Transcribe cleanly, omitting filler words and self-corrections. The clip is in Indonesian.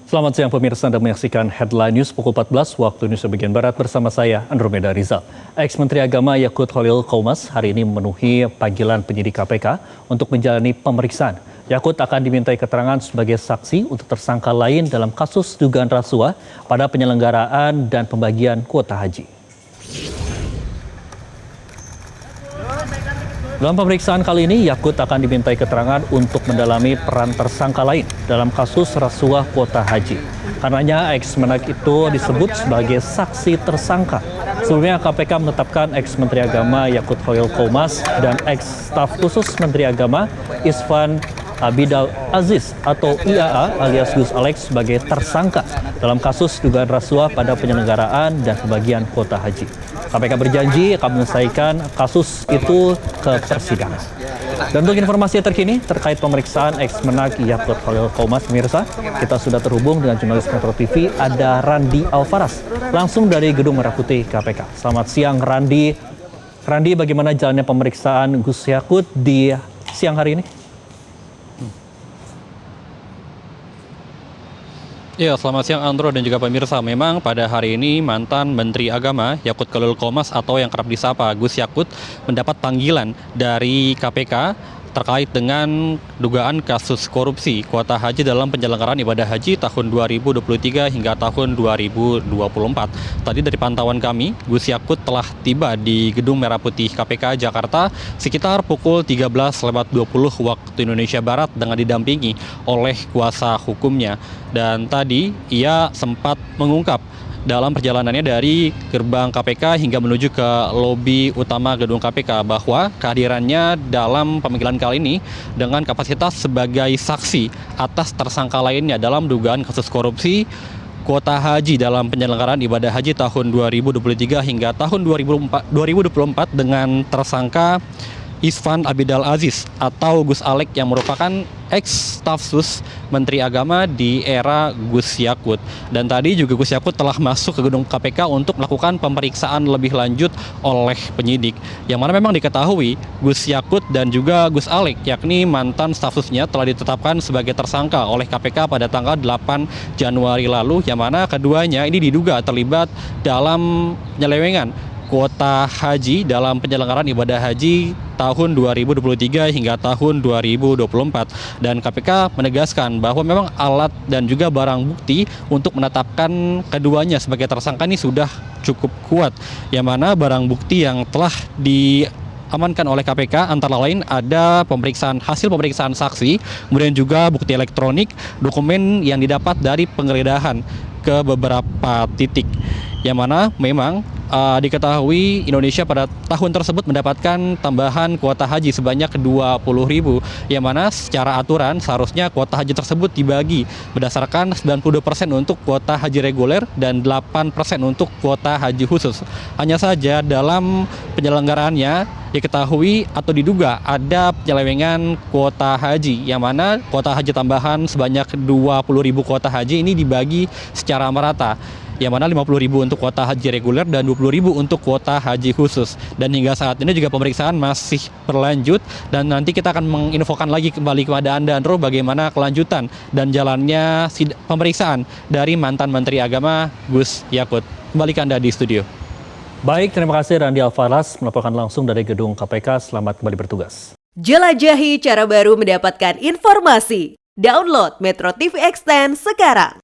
Selamat siang pemirsa, Anda menyaksikan Headline News pukul 14 waktu Indonesia bagian Barat bersama saya Andromeda Rizal. Ex-Menteri Agama Yakut Khalil Qomas hari ini memenuhi panggilan penyidik KPK untuk menjalani pemeriksaan. Yakut akan dimintai keterangan sebagai saksi untuk tersangka lain dalam kasus dugaan rasuah pada penyelenggaraan dan pembagian kuota haji. Dalam pemeriksaan kali ini, Yakut akan dimintai keterangan untuk mendalami peran tersangka lain dalam kasus rasuah kuota haji. Karenanya, ex-Menak itu disebut sebagai saksi tersangka. Sebelumnya, KPK menetapkan ex-Menteri Agama Yakut Khalil Qomas dan ex-staf khusus Menteri Agama Isvan Abidal Aziz atau IAA alias Gus Alex sebagai tersangka dalam kasus dugaan rasuah pada penyelenggaraan dan pembagian kuota haji. KPK berjanji akan menyelesaikan kasus itu ke persidangan. Dan untuk informasi terkini terkait pemeriksaan ex-Menak Yakut Khalil Qomas, pemirsa, kita sudah terhubung dengan jurnalis Metro TV, ada Randi Alfaras, langsung dari Gedung Merah Putih KPK. Selamat siang, Randi. Randi, bagaimana jalannya pemeriksaan Gus Yakut di siang hari ini? Ya, selamat siang Andro dan juga pemirsa. Memang pada hari ini mantan Menteri Agama Yakut Khalil Qomas atau yang kerap disapa Gus Yakut mendapat panggilan dari KPK terkait dengan dugaan kasus korupsi kuota haji dalam penyelenggaraan ibadah haji tahun 2023 hingga tahun 2024. Tadi dari pantauan kami, Gus Yakut telah tiba di Gedung Merah Putih KPK Jakarta sekitar pukul 13.20 waktu Indonesia Barat dengan didampingi oleh kuasa hukumnya. Dan tadi ia sempat mengungkap dalam perjalanannya dari gerbang KPK hingga menuju ke lobi utama gedung KPK bahwa kehadirannya dalam pemanggilan kali ini dengan kapasitas sebagai saksi atas tersangka lainnya dalam dugaan kasus korupsi kuota haji dalam penyelenggaraan ibadah haji tahun 2023 hingga tahun 2024 dengan tersangka Isvan Abidal Aziz atau Gus Alex yang merupakan ex-staf sus Menteri Agama di era Gus Yakut. Dan tadi juga Gus Yakut telah masuk ke gedung KPK untuk melakukan pemeriksaan lebih lanjut oleh penyidik. Yang mana memang diketahui Gus Yakut dan juga Gus Alex, yakni mantan staf susnya, telah ditetapkan sebagai tersangka oleh KPK pada tanggal 8 Januari lalu, yang mana keduanya ini diduga terlibat dalam penyelewengan kuota haji dalam penyelenggaraan ibadah haji tahun 2023 hingga tahun 2024. Dan KPK menegaskan bahwa memang alat dan juga barang bukti untuk menetapkan keduanya sebagai tersangka ini sudah cukup kuat. Yang mana barang bukti yang telah diamankan oleh KPK antara lain ada hasil pemeriksaan saksi, kemudian juga bukti elektronik, dokumen yang didapat dari penggeledahan ke beberapa titik. Yang mana memang diketahui Indonesia pada tahun tersebut mendapatkan tambahan kuota haji sebanyak 20.000, yang mana secara aturan seharusnya kuota haji tersebut dibagi berdasarkan 92% untuk kuota haji reguler dan 8% untuk kuota haji khusus. Hanya saja dalam penyelenggaraannya diketahui atau diduga ada penyelewengan kuota haji, yang mana kuota haji tambahan sebanyak 20.000 kuota haji ini dibagi secara merata, yang mana 50.000 untuk kuota haji reguler dan 20.000 untuk kuota haji khusus. Dan hingga saat ini juga pemeriksaan masih berlanjut, dan nanti kita akan menginfokan lagi kembali kepada Anda, Andro, bagaimana kelanjutan dan jalannya pemeriksaan dari mantan Menteri Agama Gus Yakut. Kembali ke Anda di studio. Baik, terima kasih Randi Alfaras melaporkan langsung dari gedung KPK. Selamat kembali bertugas. Jelajahi cara baru mendapatkan informasi. Download Metro TV Extend sekarang.